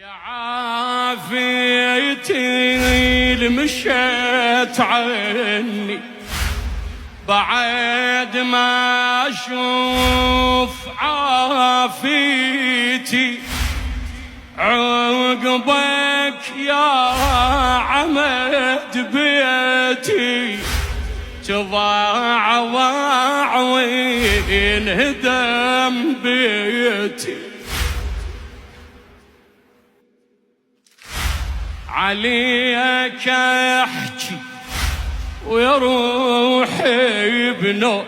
يا عافيتي المشيت عني بعد ما اشوف عافيتي عقبك يا عمد بيتي تضاع وينهدم بيتي عليك احكي ويا روحي بنوح